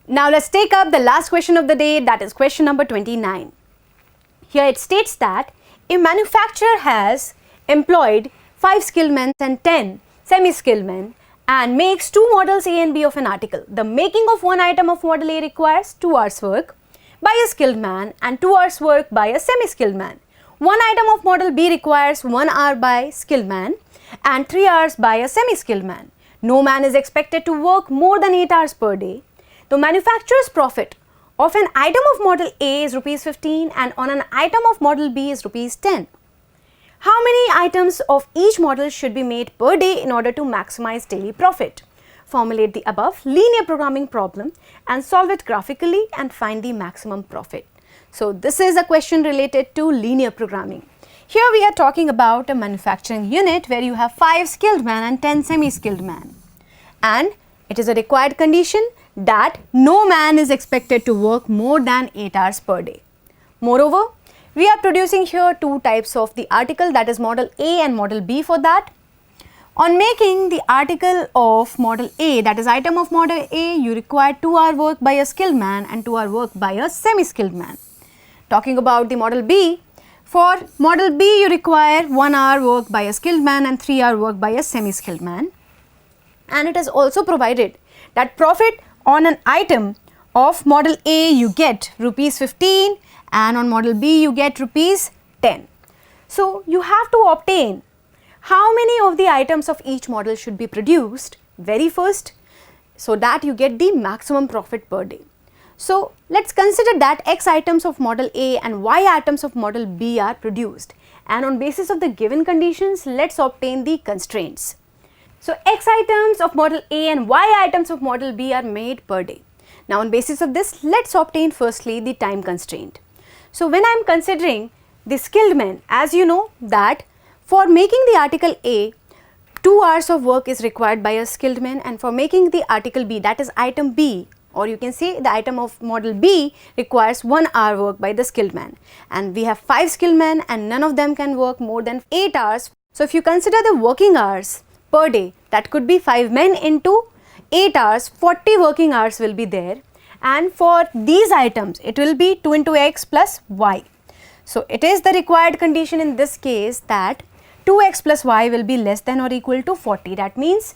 Now let's take up the last question of the day, that is question number 29. Here it states that a manufacturer has employed 5 skilled men and 10 semi-skilled men and makes 2 models A and B of an article. The making of one item of model A requires 2 hours work by a skilled man and 2 hours work by a semi-skilled man. One item of model B requires 1 hour by skilled man and 3 hours by a semi-skilled man. No man is expected to work more than 8 hours per day. The manufacturer's profit of an item of model A is rupees 15 and on an item of model B is rupees 10. How many items of each model should be made per day in order to maximize daily profit? Formulate the above linear programming problem and solve it graphically and find the maximum profit. So this is a question related to linear programming. Here we are talking about a manufacturing unit where you have 5 skilled men and 10 semi-skilled men. And it is a required condition that no man is expected to work more than 8 hours per day. Moreover, we are producing here 2 types of the article, that is model A and model B for that. On making the article of model A, that is item of model A, you require 2 hour work by a skilled man and 2 hour work by a semi-skilled man. Talking about the model B, for model B you require 1 hour work by a skilled man and 3 hour work by a semi-skilled man. And it is also provided that profit on an item of model A you get rupees 15 and on model B you get rupees 10. So you have to obtain how many of the items of each model should be produced very first so that you get the maximum profit per day. So let's consider that X items of model A and Y items of model B are produced, and on basis of the given conditions let's obtain the constraints. So X items of model A and Y items of model B are made per day. Now on basis of this, let's obtain firstly the time constraint. So when I am considering the skilled men, as you know that for making the article A, 2 hours of work is required by a skilled man, and for making the article B, that is item B, or you can say the item of model B requires 1 hour work by the skilled man. And we have 5 skilled men and none of them can work more than 8 hours. So if you consider the working hours per day, that could be 5 men into 8 hours, 40 working hours will be there, and for these items it will be 2 into X plus Y. So it is the required condition in this case that 2x plus y will be less than or equal to 40. That means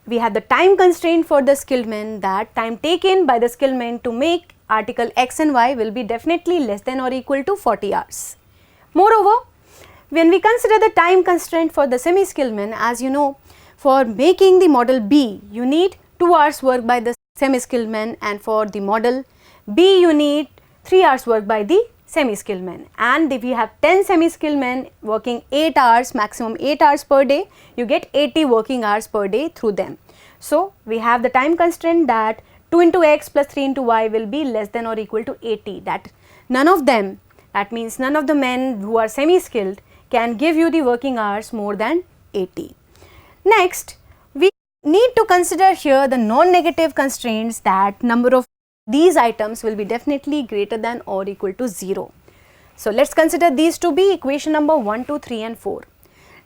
we have the time constraint for the skilled men, that time taken by the skilled men to make article X and Y will be definitely less than or equal to 40 hours. Moreover, when we consider the time constraint for the semi-skilled men, as you know, for making the model B, you need 2 hours work by the semi-skilled men, and for the model B, you need 3 hours work by the semi-skilled men. And if you have 10 semi-skilled men working 8 hours, maximum 8 hours per day, you get 80 working hours per day through them. So we have the time constraint that 2 into X plus 3 into Y will be less than or equal to 80. That none of them, that means none of the men who are semi-skilled can give you the working hours more than 80. Next, we need to consider here the non-negative constraints, that number of these items will be definitely greater than or equal to 0. So let's consider these to be equation number 1, 2, 3 and 4.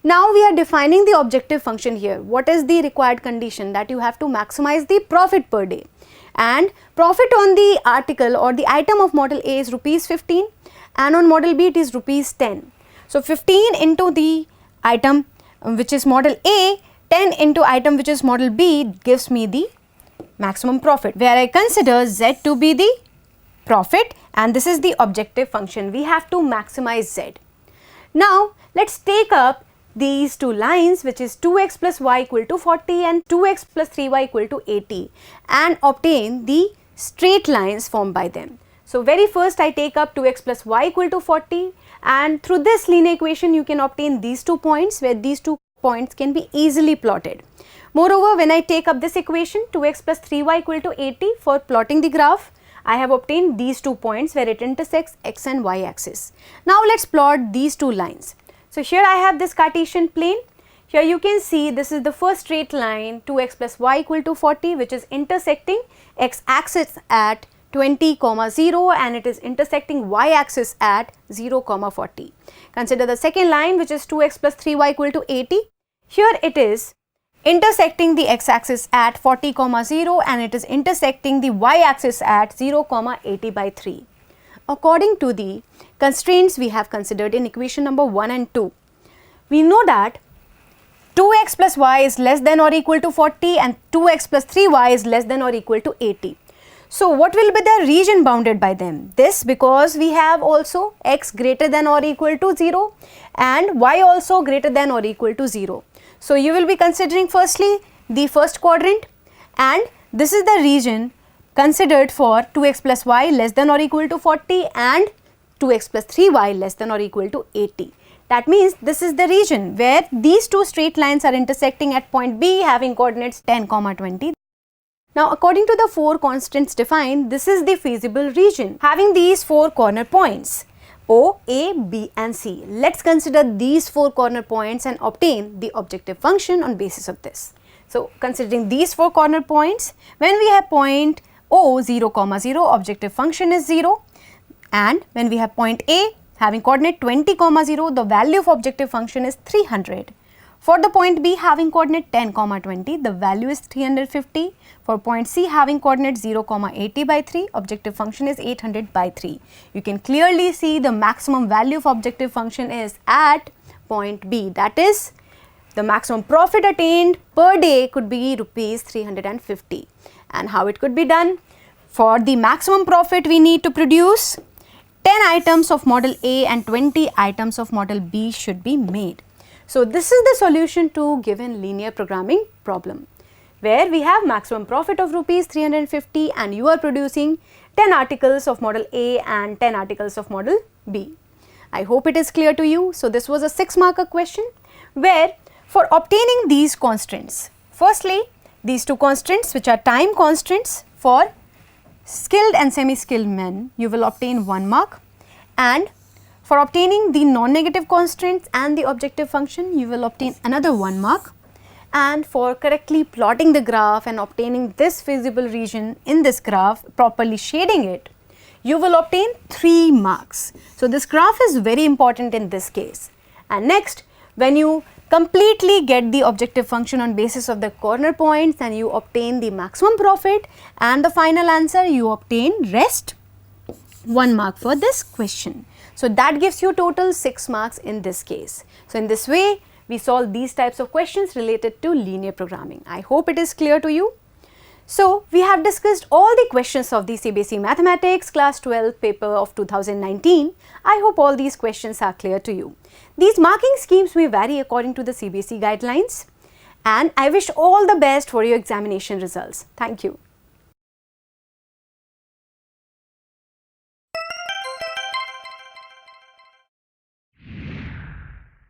Now we are defining the objective function here. What is the required condition? That you have to maximize the profit per day, and profit on the article or the item of model A is rupees 15 and on model B it is rupees 10. So 15 into the item which is model A, 10 into item which is model B gives me the maximum profit, where I consider Z to be the profit, and this is the objective function. We have to maximize Z. Now let's take up these two lines, which is 2x plus y equal to 40 and 2x plus 3y equal to 80, and obtain the straight lines formed by them. So very first I take up 2x plus y equal to 40, and through this linear equation you can obtain these 2 points, where these 2 points can be easily plotted. Moreover, when I take up this equation 2x plus 3y equal to 80, for plotting the graph, I have obtained these 2 points where it intersects x and y axis. Now let's plot these 2 lines. So here I have this Cartesian plane. Here you can see this is the first straight line 2x plus y equal to 40, which is intersecting x axis at 20, 0 and it is intersecting y axis at 0, 40. Consider the second line, which is 2x plus 3y equal to 80. Here it is intersecting the x-axis at 40, 0 and it is intersecting the y-axis at 0, 80 by 3. According to the constraints we have considered in equation number 1 and 2, we know that 2x plus y is less than or equal to 40 and 2x plus 3y is less than or equal to 80. So what will be the region bounded by them? This, because we have also x greater than or equal to 0 and y also greater than or equal to 0. So you will be considering firstly the first quadrant, and this is the region considered for 2x plus y less than or equal to 40 and 2x plus 3y less than or equal to 80. That means this is the region where these two straight lines are intersecting at point B having coordinates 10, 20. Now according to the 4 constants defined, this is the feasible region having these 4 corner points O, A, B and C. Let's consider these 4 corner points and obtain the objective function on basis of this. So considering these 4 corner points, when we have point O 0, 0, objective function is 0, and when we have point A having coordinate 20, 0, the value of objective function is 300. For the point B having coordinate 10, 20, the value is 350. For point C having coordinate 0, 80 by 3, objective function is 800 by 3. You can clearly see the maximum value of objective function is at point B. That is, the maximum profit attained per day could be rupees 350. And how it could be done? For the maximum profit, we need to produce 10 items of model A and 20 items of model B should be made. So this is the solution to given linear programming problem, where we have maximum profit of rupees 350 and you are producing 10 articles of model A and 10 articles of model B. I hope it is clear to you. So this was a 6-marker question where for obtaining these constraints, firstly these 2 constraints which are time constraints for skilled and semi-skilled men, you will obtain 1 mark, and for obtaining the non-negative constraints and the objective function, you will obtain another 1 mark, and for correctly plotting the graph and obtaining this feasible region in this graph, properly shading it, you will obtain 3 marks. So this graph is very important in this case. And next, when you completely get the objective function on basis of the corner points and you obtain the maximum profit and the final answer, you obtain rest 1 mark for this question. So that gives you total 6 marks in this case. So in this way, we solve these types of questions related to linear programming. I hope it is clear to you. So we have discussed all the questions of the Cbse Mathematics Class 12 paper of 2019. I hope all these questions are clear to you. These marking schemes may vary according to the Cbse guidelines, and I wish all the best for your examination results. Thank you.